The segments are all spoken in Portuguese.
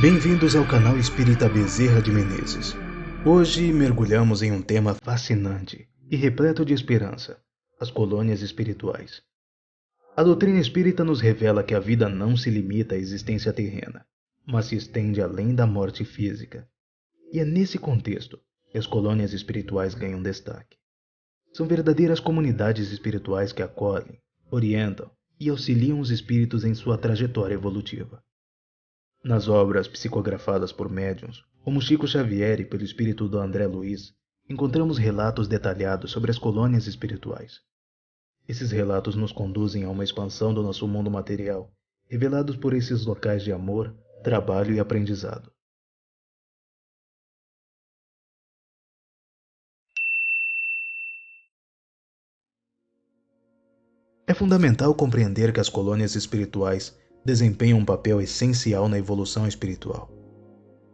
Bem-vindos ao canal Espírita Bezerra de Menezes. Hoje mergulhamos em um tema fascinante e repleto de esperança: as colônias espirituais. A doutrina espírita nos revela que a vida não se limita à existência terrena, mas se estende além da morte física. E é nesse contexto que as colônias espirituais ganham destaque. São verdadeiras comunidades espirituais que acolhem, orientam e auxiliam os espíritos em sua trajetória evolutiva. Nas obras psicografadas por médiuns, como Chico Xavier e pelo espírito do André Luiz, encontramos relatos detalhados sobre as colônias espirituais. Esses relatos nos conduzem a uma expansão do nosso mundo material, revelados por esses locais de amor, trabalho e aprendizado. É fundamental compreender que as colônias espirituais desempenham um papel essencial na evolução espiritual.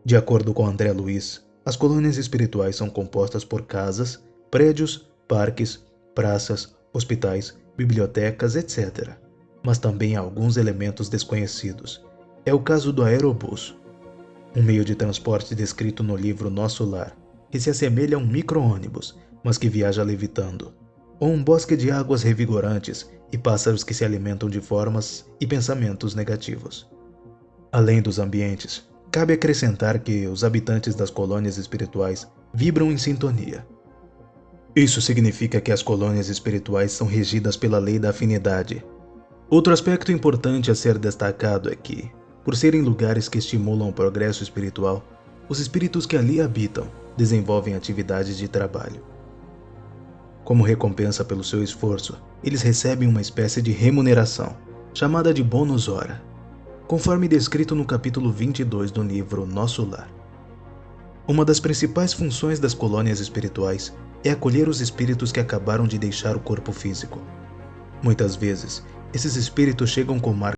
De acordo com André Luiz, as colônias espirituais são compostas por casas, prédios, parques, praças, hospitais, bibliotecas, etc. Mas também há alguns elementos desconhecidos. É o caso do aerobus, um meio de transporte descrito no livro Nosso Lar, que se assemelha a um micro-ônibus, mas que viaja levitando, ou um bosque de águas revigorantes e pássaros que se alimentam de formas e pensamentos negativos. Além dos ambientes, cabe acrescentar que os habitantes das colônias espirituais vibram em sintonia. Isso significa que as colônias espirituais são regidas pela lei da afinidade. Outro aspecto importante a ser destacado é que, por serem lugares que estimulam o progresso espiritual, os espíritos que ali habitam desenvolvem atividades de trabalho. Como recompensa pelo seu esforço, eles recebem uma espécie de remuneração, chamada de bônus hora, conforme descrito no capítulo 22 do livro Nosso Lar. Uma das principais funções das colônias espirituais é acolher os espíritos que acabaram de deixar o corpo físico. Muitas vezes, esses espíritos chegam com marcas.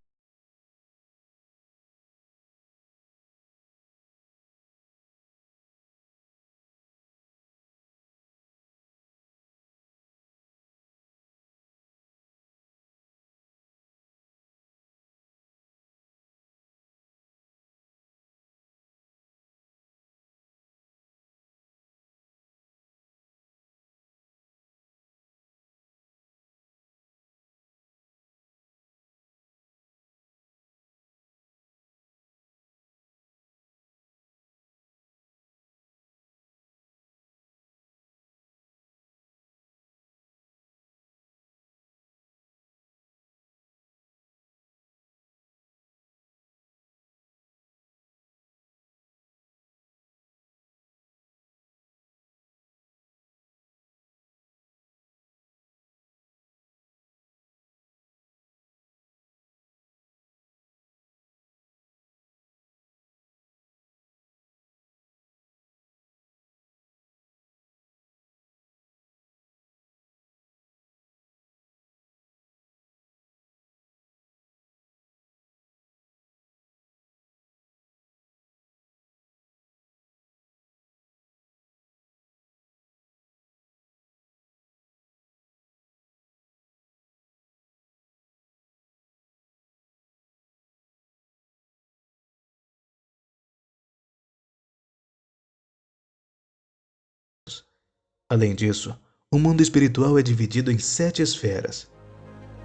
Além disso, o mundo espiritual é dividido em 7 esferas,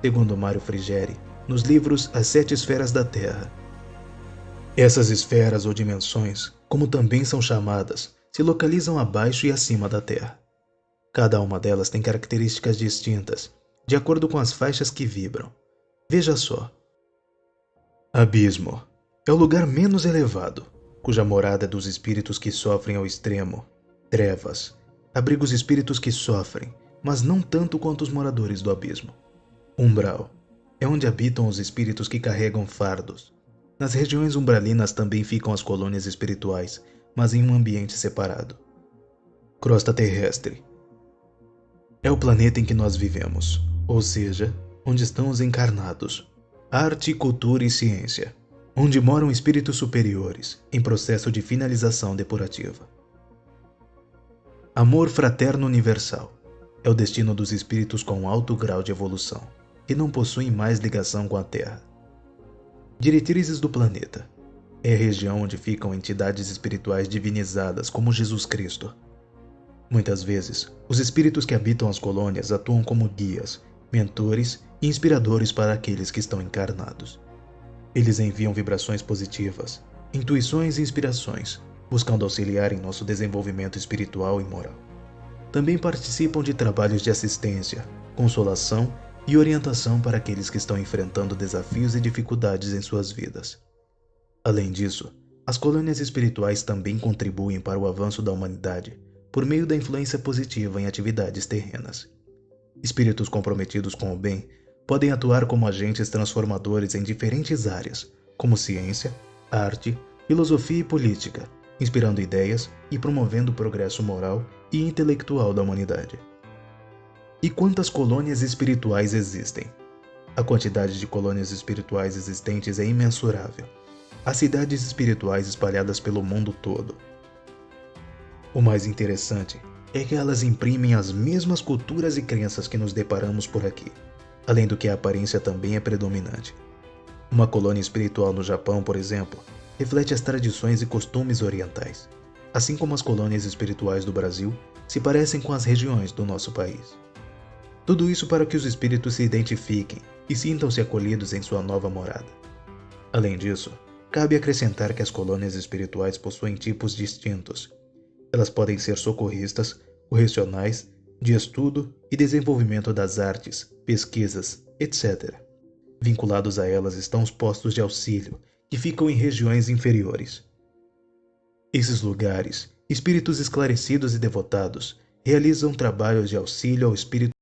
segundo Mário Frigeri, nos livros As 7 Esferas da Terra. Essas esferas ou dimensões, como também são chamadas, se localizam abaixo e acima da Terra. Cada uma delas tem características distintas, de acordo com as faixas que vibram. Veja só. Abismo é o lugar menos elevado, cuja morada é dos espíritos que sofrem ao extremo. Trevas abriga os espíritos que sofrem, mas não tanto quanto os moradores do abismo. Umbral é onde habitam os espíritos que carregam fardos. Nas regiões umbralinas também ficam as colônias espirituais, mas em um ambiente separado. Crosta terrestre é o planeta em que nós vivemos, ou seja, onde estão os encarnados. Arte, cultura e ciência, onde moram espíritos superiores, em processo de finalização depurativa. Amor fraterno universal é o destino dos espíritos com alto grau de evolução, que não possuem mais ligação com a Terra. Diretrizes do planeta. É a região onde ficam entidades espirituais divinizadas como Jesus Cristo. Muitas vezes, os espíritos que habitam as colônias atuam como guias, mentores e inspiradores para aqueles que estão encarnados. Eles enviam vibrações positivas, intuições e inspirações, buscando auxiliar em nosso desenvolvimento espiritual e moral. Também participam de trabalhos de assistência, consolação e orientação para aqueles que estão enfrentando desafios e dificuldades em suas vidas. Além disso, as colônias espirituais também contribuem para o avanço da humanidade por meio da influência positiva em atividades terrenas. Espíritos comprometidos com o bem podem atuar como agentes transformadores em diferentes áreas, como ciência, arte, filosofia e política, inspirando ideias e promovendo o progresso moral e intelectual da humanidade. E quantas colônias espirituais existem? A quantidade de colônias espirituais existentes é imensurável. Há cidades espirituais espalhadas pelo mundo todo. O mais interessante é que elas imprimem as mesmas culturas e crenças que nos deparamos por aqui, além do que a aparência também é predominante. Uma colônia espiritual no Japão, por exemplo, reflete as tradições e costumes orientais, assim como as colônias espirituais do Brasil se parecem com as regiões do nosso país. Tudo isso para que os espíritos se identifiquem e sintam-se acolhidos em sua nova morada. Além disso, cabe acrescentar que as colônias espirituais possuem tipos distintos. Elas podem ser socorristas, correcionais, de estudo e desenvolvimento das artes, pesquisas, etc. Vinculados a elas estão os postos de auxílio, que ficam em regiões inferiores. Esses lugares, espíritos esclarecidos e devotados, realizam trabalhos de auxílio ao espírito.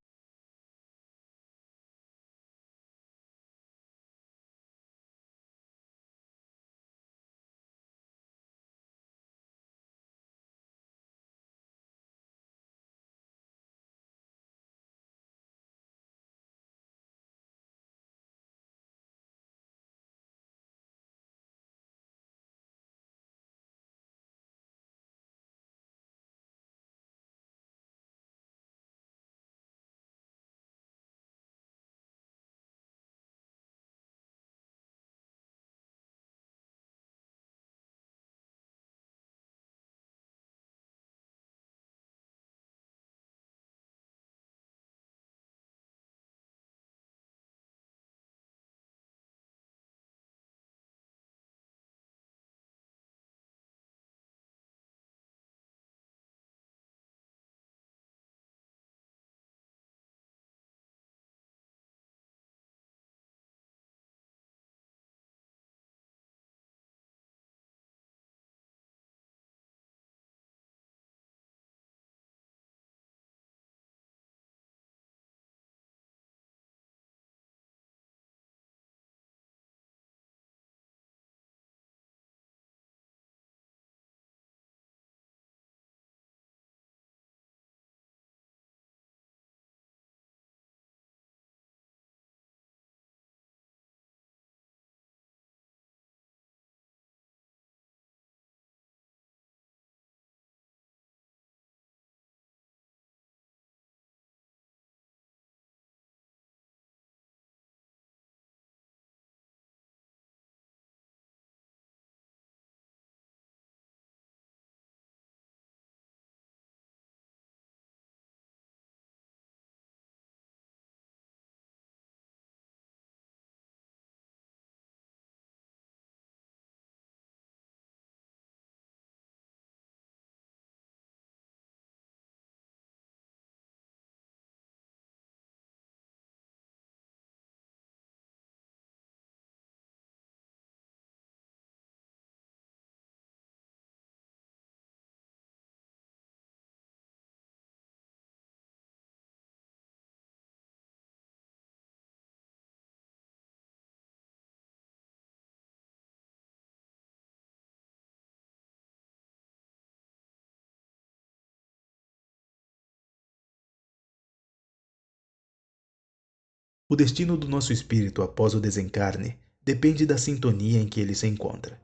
O destino do nosso espírito após o desencarne depende da sintonia em que ele se encontra.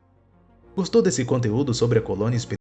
Gostou desse conteúdo sobre a colônia espiritual?